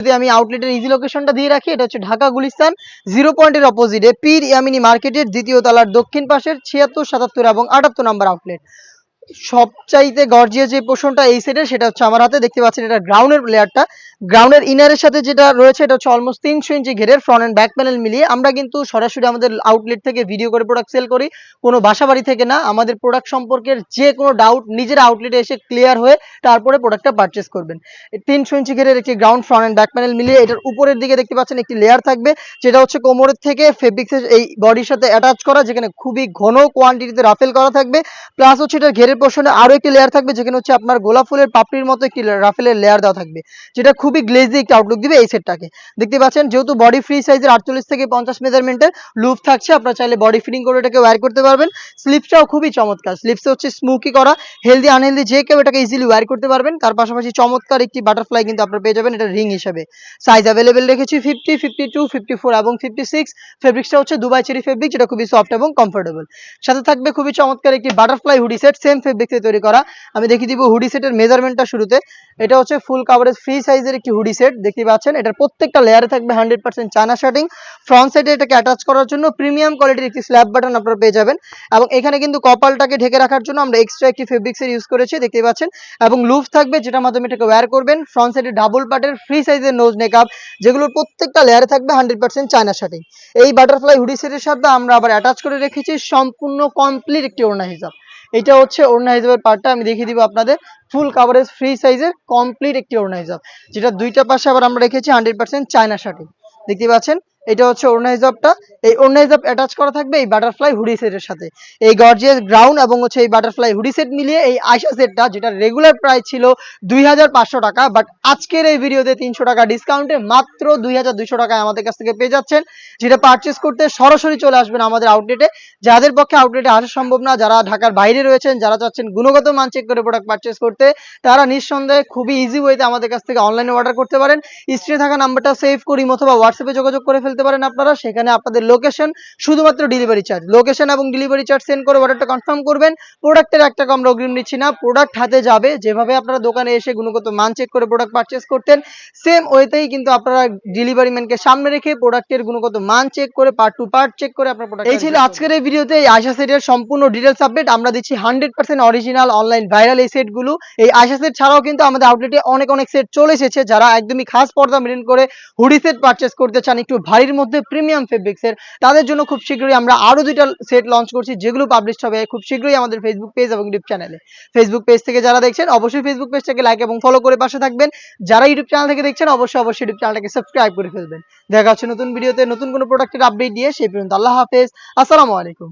যদি আমি আউটলেটের ইজি লোকেশনটা দিয়ে রাখি, এটা হচ্ছে ঢাকা গুলিস্তান 0 পয়েন্টের অপোজিটে পীর ইয়ামিনী মার্কেটের দ্বিতীয় তলার দক্ষিণ পাশের 76, 77 এবং 78 নম্বর আউটলেট। সবচাইতে গর্জিয়াস যে পোর্শনটা এই সেটের, সেটা হচ্ছে আমার হাতে দেখতে পাচ্ছেন। এটা গ্রাউন্ডের লেয়ারটা, গ্রাউন্ডের ইনারের সাথে যেটা রয়েছে এটা হচ্ছে অলমোস্ট 300 ইঞ্চি ঘেরের ফ্রন্ট এন্ড ব্যাক প্যানেল মিলিয়ে। আমরা কিন্তু সরাসরি আমাদের আউটলেট থেকে ভিডিও করে প্রোডাক্ট সেল করি, কোনো বাসাবাড়ি থেকে না। আমাদের প্রোডাক্ট সম্পর্কের যে কোনো ডাউট নিজের আউটলেটে এসে ক্লিয়ার হয়ে তারপরে প্রোডাক্টটা পারচেস করবেন। 300 ইঞ্চি ঘেরের একটি ground front end back panel মিলিয়ে এটার উপরের দিকে দেখতে পাচ্ছেন একটি লেয়ার থাকবে, যেটা হচ্ছে কোমরের থেকে ফেব্রিক্সের এই বডির সাথে অ্যাটাচ করা, যেখানে খুবই ঘন কোয়ান্টিটিতে রাফেল করা থাকবে। প্লাস হচ্ছে এটার ঘেরের পোর্শনে আরো একটি লেয়ার থাকবে, যেখানে হচ্ছে আপনার গোলাপ ফুলের পাপড়ির মতো একটি রাফেলের লেয়ার দেওয়া থাকবে, যেটা খুবই গ্লেজি একটা আউটলুক দিবে এই সেটটাকে। দেখতে পাচ্ছেন যেহেতু বডি ফ্রি সাইজের 48 থেকে 50 মেজারমেন্টের লুপ থাকছে, আপনারা চাইলে বডি ফিটিং করে এটাকে ওয়্যার করতে পারবেন। স্লিপসটাও খুবই চমৎকার, স্লিপসে হচ্ছে স্মোকি করা, হেলদি আনহেলদি যে কেউ এটাকে ইজিলি ওয়্যার করতে পারবেন। তার পাশাপাশি চমৎকার একটি বাটারফ্লাই কিন্তু আপনারা পেয়ে যাবেন এটা রিং হিসেবে। সাইজ অ্যাভেলেবেল রেখেছি 50, 52, 54 এবং 56। ফেব্রিক্সটা হচ্ছে দুবাই চেরি ফেব্রিক, যেটা খুবই সফট এবং কমফোর্টেবল। সাথে থাকবে খুবই চমৎকার একটি বাটারফ্লাই হুডি সেট, সেম ফেব্রিক্সে তৈরি করা। আমি দেখিয়ে দিব হুডি সেটের মেজারমেন্টটা শুরুতে। এটা হচ্ছে ফুল কাভারেজ ফ্রি সাইজের একটি হুডি সেট, দেখতে পাচ্ছেন। এটার প্রত্যেকটা লেয়ারে থাকবে 100% চায়না শার্টিং। ফ্রন্ট সাইডে এটাকে অ্যাটাচ করার জন্য প্রিমিয়াম কোয়ালিটির একটি স্ল্যাব বাটন আপনারা পেয়ে যাবেন, এবং এখানে কিন্তু কপালটাকে ঢেকে রাখার জন্য আমরা এক্সট্রা একটি ফেব্রিক্সের ইউজ করেছি, দেখতে পাচ্ছেন। এবং লুপ থাকবে, যেটার মাধ্যমে এটাকে ওয়্যার করবেন। ফ্রন্ট সাইডে ডাবল পার্টের ফ্রি সাইজের নোজ নেকআপ, যেগুলোর প্রত্যেকটা লেয়ারে থাকবে 100% চায়না শার্টিং। এই বাটারফ্লাই হুডি সেটের সাথে আমরা আবার অ্যাটাচ করে রেখেছি সম্পূর্ণ কমপ্লিট একটি ওড়না হিজাব। এটা হচ্ছে ওড়না হিজাবের পার্টটা, আমি দেখিয়ে দিব আপনাদের। ফুল কাভারেজ ফ্রি সাইজের কমপ্লিট একটি ওড়না হিজাব, যেটা দুইটা পাশে আবার আমরা রেখেছি 100% চায়না শার্টিং, দেখতে পাচ্ছেন। এটা হচ্ছে ওড়না হিজাবটা। এই ওড়না হিজাব অ্যাটাচ করা থাকবে এই বাটারফ্লাই হুডি সেটের সাথে। এই গর্জিয়াস গ্রাউন্ড এবং হচ্ছে এই বাটারফ্লাই হুডি সেট মিলিয়ে এই আয়শা সেটটা, যেটা রেগুলার প্রাইস ছিল 2500 টাকা, বাট আজকের এই ভিডিওতে 300 টাকা ডিসকাউন্টে মাত্র 2200 টাকায় আমাদের কাছ থেকে পেয়ে যাচ্ছেন। যেটা পারচেস করতে সরাসরি চলে আসবেন আমাদের আউটলেটে। যাদের পক্ষে আউটলেটে আসা সম্ভব না, যারা ঢাকার বাইরে রয়েছেন, যারা চাচ্ছেন গুণগত মান চেক করে প্রোডাক্ট পারচেস করতে, তারা নিঃসন্দেহে খুবই ইজি ওয়েতে আমাদের কাছ থেকে অনলাইনে অর্ডার করতে পারেন। স্ক্রিনে থাকা নাম্বারটা সেভ করি অথবা হোয়াটসঅ্যাপে যোগাযোগ করে ফেলতে পারেন আপনারা। সেখানে আপনাদের লোকেশন, শুধুমাত্র ডেলিভারি চার্জ, লোকেশন এবং ডেলিভারি চার্জ সেন্ড করে অর্ডারটা কনফার্ম করবেন। প্রোডাক্টের 1 টাকা আমরা অগ্রিম নিচ্ছি না, প্রোডাক্ট হাতে যাবে। যেভাবে আপনারা দোকানে এসে গুণগত মান চেক করে প্রোডাক্ট পারচেস করতেন, সেম ওয়েতেই কিন্তু আপনারা ডেলিভারি ম্যানকে সামনে রেখে প্রোডাক্টের গুণগত মান চেক করে পার্ট টু পার্ট চেক করে আপনার প্রোডাক্ট। এই ছিল আজকের এই ভিডিওতে এই আয়শা সেটের সম্পূর্ণ ডিটেইলস আপডেট। আমরা দিচ্ছি 100% অরিজিনাল অনলাইন ভাইরাল এই সেটগুলো। এই আয়শা সেট ছাড়াও কিন্তু আমাদের আউটলেটে অনেক সেট চলে এসেছে। যারা একদমই খাস পর্দা মেইনটেইন করে হুডি সেট পারচেস করতে চান একটু ভারীর মধ্যে প্রিমিয়াম ফেব্রিক্সের, তাদের জন্য খুব শীঘ্রই আমরা আরো 2টা সেট লঞ্চ করছি, যেগুলো পাবলিশড হবে খুব শীঘ্রই আমাদের ফেসবুক পেজ এবং ইউটিউব চ্যানেলে। ফেসবুক পেজ থেকে যারা দেখছেন অবশ্যই ফেসবুক পেজটাকে লাইক এবং ফলো করে পাশে থাকবেন। যারা ইউটিউব চ্যানেল থেকে দেখছেন অবশ্যই ইউটিউব চ্যানেলটাকে সাবস্ক্রাইব করে ফেলবেন। দেখা হচ্ছে নতুন ভিডিওতে নতুন কোনো প্রোডাক্টের আপডেট দিয়ে। সেই পর্যন্ত আল্লাহ হাফেজ, আসসালামু আলাইকুম।